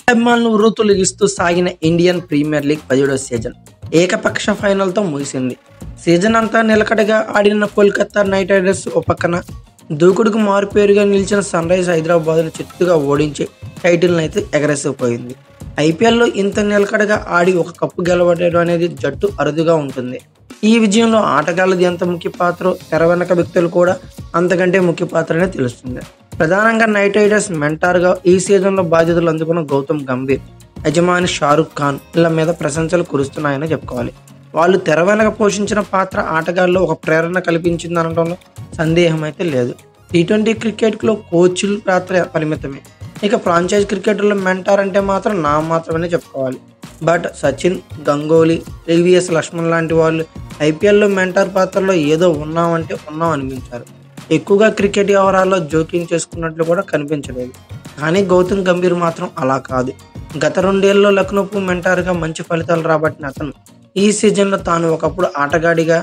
అభిమానులను ఉర్రూతలూగిస్తూ సాగిన Indian premier league 17వ season ఏకపక్ష ఫైనల్తో ముగిసింది. సీజన్ అంతా నిలకడగా ఆడిన కోల్కతా నైట్ రైడర్స్ ఓ పక్కన, దూకుడుకు మారుపేరుగా నిలిచిన సన్ రైజ్ హైదరాబాద్ను చిత్తుగా ఓడించి టైటిల్ని అయితే ఎగరేసిపోయింది. ఐపీఎల్లో ఇంత నిలకడగా ఆడి ఒక కప్పు గెలవడం అనేది జట్టు అరుదుగా ఉంటుంది. ఈ విజయంలో ఆటగాళ్ళది ఎంత ముఖ్య పాత్రో తెర వెనక వ్యక్తులు కూడా అంతకంటే ముఖ్య పాత్రనే తెలుస్తుంది. ప్రధానంగా నైట్ రైడర్స్ మెంటార్గా ఈ సీజన్లో బాధ్యతలు అందుకున్న గౌతమ్ గంభీర్, యజమాని షారుఖ్ ఖాన్ ఇళ్ల మీద ప్రశంసలు కురుస్తున్నాయని చెప్పుకోవాలి. వాళ్ళు తెర వెనక పోషించిన పాత్ర ఆటగాళ్ళలో ఒక ప్రేరణ కల్పించిందనడంలో సందేహం అయితే లేదు. టీ20 క్రికెట్లో కోచ్ల పాత్ర పరిమితమే, ఇక ఫ్రాంచైజ్ క్రికెట్లో మెంటార్ అంటే మాత్రం మాత్రమే చెప్పుకోవాలి. బట్ సచిన్, గంగోలీ, వివిఎస్ లక్ష్మణ్ లాంటి వాళ్ళు ఐపీఎల్లో మెంటార్ పాత్రలో ఏదో ఉన్నామంటే ఉన్నాం అనిపించారు. ఎక్కువగా క్రికెట్ వ్యవహారాల్లో జోక్యం చేసుకున్నట్లు కూడా కనిపించలేదు. కానీ గౌతమ్ గంభీర్ మాత్రం అలా కాదు. గత 2 ఏళ్లలో లక్నోకు మెంటార్గా మంచి ఫలితాలు రాబట్టిన అతను ఈ సీజన్లో తాను ఒకప్పుడు ఆటగాడిగా,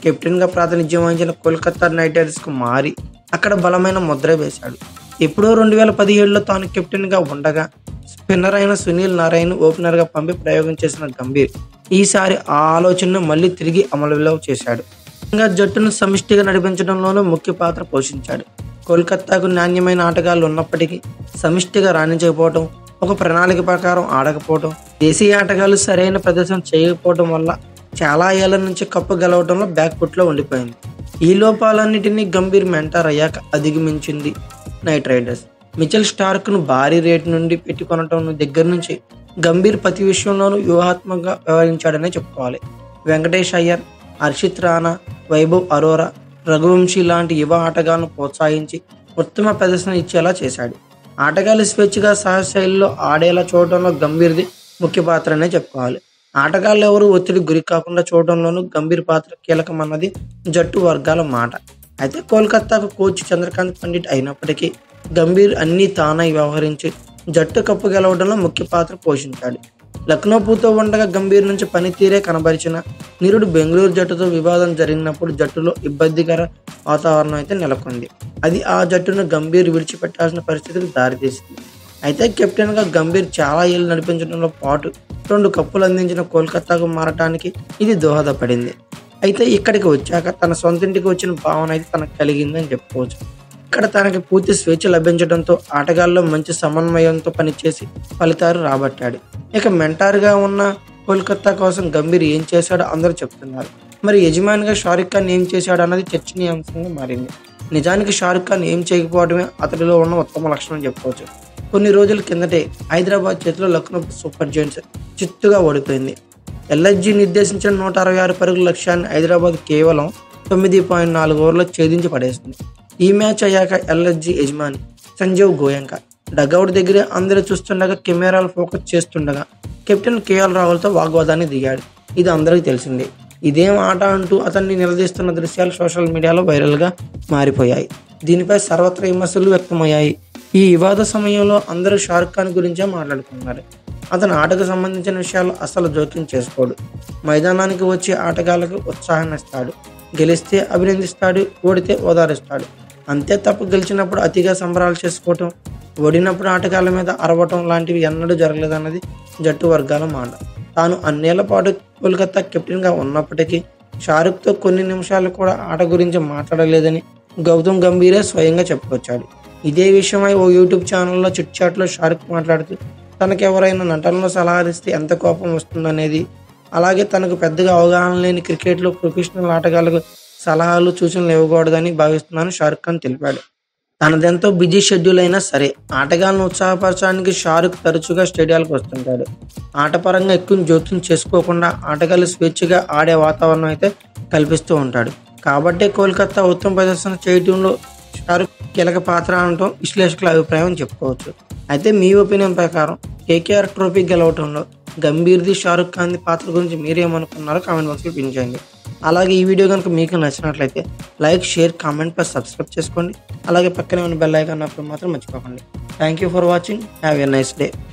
కెప్టెన్గా ప్రాతినిధ్యం వహించిన కోల్కతా నైట్ రైడర్స్కు మారి అక్కడ బలమైన ముద్ర వేశాడు. ఎప్పుడో 2017లో తాను కెప్టెన్గా ఉండగా స్పిన్నర్ అయిన సునీల్ నారాయణ్ ఓపెనర్గా పంపి ప్రయోగం చేసిన గంభీర్ ఈసారి ఆ ఆలోచనను మళ్ళీ తిరిగి అమలులో చేశాడు. ఇంకా జట్టును సమిష్టిగా నడిపించడంలోనూ ముఖ్య పాత్ర పోషించాడు. కోల్కతాకు నాణ్యమైన ఆటగాళ్లు ఉన్నప్పటికీ సమిష్టిగా రాణించకపోవడం, ఒక ప్రణాళిక ప్రకారం ఆడకపోవడం, దేశీయ ఆటగాళ్లు సరైన ప్రదర్శన చేయకపోవడం వల్ల చాలా ఏళ్ల నుంచి కప్పు గెలవడంలో బ్యాక్ఫుట్లో ఉండిపోయింది. ఈ లోపాలన్నిటినీ గంభీర్ మెంటార్ అయ్యాక అధిగమించింది నైట్ రైడర్స్. మిచెల్ స్టార్క్ను భారీ రేటు నుండి పెట్టుకొనటం దగ్గర నుంచి గంభీర్ ప్రతి విషయంలోనూ వ్యూహాత్మకంగా వ్యవహరించాడనే చెప్పుకోవాలి. వెంకటేష్ అయ్యర్, హర్షిత్ రాణా, వైభవ్ అరోరా, రఘువంశీ లాంటి యువ ఆటగాళ్లను ప్రోత్సహించి ఉత్తమ ప్రదర్శన ఇచ్చేలా చేశాడు. ఆటగాళ్లు స్వేచ్ఛగా సహశైలిలో ఆడేలా చూడటంలో గంభీర్ది ముఖ్య పాత్రనే చెప్పుకోవాలి. ఆటగాళ్ళు ఎవరు ఒత్తిడి గురి కాకుండా చూడడంలోనూ గంభీర్ పాత్ర కీలకమన్నది జట్టు వర్గాల మాట. అయితే కోల్కతాకు కోచ్ చంద్రకాంత్ పండిట్ అయినప్పటికీ గంభీర్ అన్నీ తానై వ్యవహరించి జట్టు కప్పు గెలవడంలో ముఖ్య పాత్ర పోషించాడు. లక్నోతో ఉండగా గంభీర్ నుంచి పనితీరే కనబరిచిన నిరుడు బెంగళూరు జట్టుతో వివాదం జరిగినప్పుడు జట్టులో ఇబ్బందికర వాతావరణం అయితే నెలకొంది. అది ఆ జట్టును గంభీర్ విడిచిపెట్టాల్సిన పరిస్థితికి దారితీసింది. అయితే కెప్టెన్గా గంభీర్ చాలా ఏళ్ళు నడిపించడంలో పాటు 2 కప్పులు అందించిన కోల్కతాకు మారటానికి ఇది దోహదపడింది. అయితే ఇక్కడికి వచ్చాక తన సొంతింటికి వచ్చిన భావన అయితే తనకు కలిగిందని చెప్పుకోవచ్చు. ఇక్కడ తనకి పూర్తి స్వేచ్ఛ లభించడంతో ఆటగాళ్ళలో మంచి సమన్వయంతో పనిచేసి ఫలితాలు రాబట్టాడు. ఇక మెంటార్గా ఉన్న కోల్కతా కోసం గంభీర్ ఏం చేశాడో అందరూ చెప్తున్నారు. మరి యజమానిగా షారుఖ్ ఖాన్ ఏం చేశాడు అన్నది చర్చనీయాంశంగా మారింది. నిజానికి షారుఖ్ ఖాన్ ఏం చేయకపోవడమే అతడిలో ఉన్న ఉత్తమ లక్షణం చెప్పుకోవచ్చు. కొన్ని రోజుల కిందటే హైదరాబాద్ చేతిలో లక్నో సూపర్ జైంట్స్ చిత్తుగా ఓడిపోయింది. ఎల్ఎస్జీ నిర్దేశించిన 166 పరుగుల లక్ష్యాన్ని హైదరాబాద్ కేవలం 9.4 ఓవర్లో ఛేదించి పడేసింది. ఈ మ్యాచ్ అయ్యాక ఎల్ఎస్జీ యజమాని సంజీవ్ గోయంకా డగౌట్ దగ్గరే అందరూ చూస్తుండగా, కెమెరాలు ఫోకస్ చేస్తుండగా కెప్టెన్ కేఎల్ రాహుల్తో వాగ్వాదాన్ని దిగాడు. ఇది అందరికీ తెలిసిందే. ఇదేం ఆట అంటూ అతన్ని నిలదీస్తున్న దృశ్యాలు సోషల్ మీడియాలో వైరల్గా మారిపోయాయి. దీనిపై సర్వత్రా విమర్శలు వ్యక్తమయ్యాయి. ఈ వివాద సమయంలో అందరూ షారుఖ్ ఖాన్ గురించే మాట్లాడుకున్నారు. అతను ఆటకు సంబంధించిన విషయాల్లో అసలు జోక్యం చేసుకోడు. మైదానానికి వచ్చి ఆటగాళ్లకు ఉత్సాహాన్ని ఇస్తాడు. గెలిస్తే అభినందిస్తాడు, ఓడితే ఓదారుస్తాడు. అంతే తప్ప గెలిచినప్పుడు అతిగా సంబరాలు చేసుకోవటం, ఓడినప్పుడు ఆటగాళ్ల మీద అరవటం లాంటివి ఎన్నడూ జరగలేదన్నది జట్టు వర్గాల మాట. తాను అన్నేళ్ల పాటు కోల్కతా కెప్టెన్గా ఉన్నప్పటికీ షారుఖ్తో కొన్ని నిమిషాలు కూడా ఆట గురించి మాట్లాడలేదని గౌతమ్ గంభీరే స్వయంగా చెప్పుకొచ్చాడు. ఇదే విషయమై ఓ యూట్యూబ్ ఛానల్లో చిట్ చాట్లో షారుఖ్ మాట్లాడుతూ తనకు ఎవరైనా నటనలో సలహాలు ఇస్తే ఎంత కోపం వస్తుందనేది, అలాగే తనకు పెద్దగా అవగాహన లేని క్రికెట్లో ప్రొఫెషనల్ ఆటగాళ్లకు సలహాలు, సూచనలు ఇవ్వకూడదని భావిస్తున్నానని షారుఖ్ ఖాన్ తెలిపాడు. తనదెంతో బిజీ షెడ్యూల్ అయినా సరే ఆటగాళ్లను ఉత్సాహపరచడానికి షారుఖ్ తరచుగా స్టేడియాలకు వస్తుంటాడు. ఆటపరంగా ఎక్కువ జోక్యం చేసుకోకుండా ఆటగాళ్లు స్వేచ్ఛగా ఆడే వాతావరణం అయితే కల్పిస్తూ ఉంటాడు. కాబట్టే కోల్కతా ఉత్తమ ప్రదర్శన చేయడంలో షారుఖ్ కీలక పాత్ర అనడం విశ్లేషకుల అభిప్రాయం చెప్పుకోవచ్చు. అయితే మీ ఒపీనియన్ ప్రకారం కేకేఆర్ ట్రోఫీ గెలవటంలో గంభీర్ది, షారుఖ్ ఖాన్ది పాత్ర గురించి మీరేమనుకున్నారో కామెంట్ బాక్స్లో పిన్ చేయండి. అలాగే ఈ వీడియో కనుక మీకు నచ్చినట్లయితే like, share, comment plus subscribe చేసుకోండి. అలాగే పక్కనే ఉన్న బెల్ ఐకాన్ అప్పుడు మాత్రం మర్చిపోకండి. Thank you for watching. Have a nice day.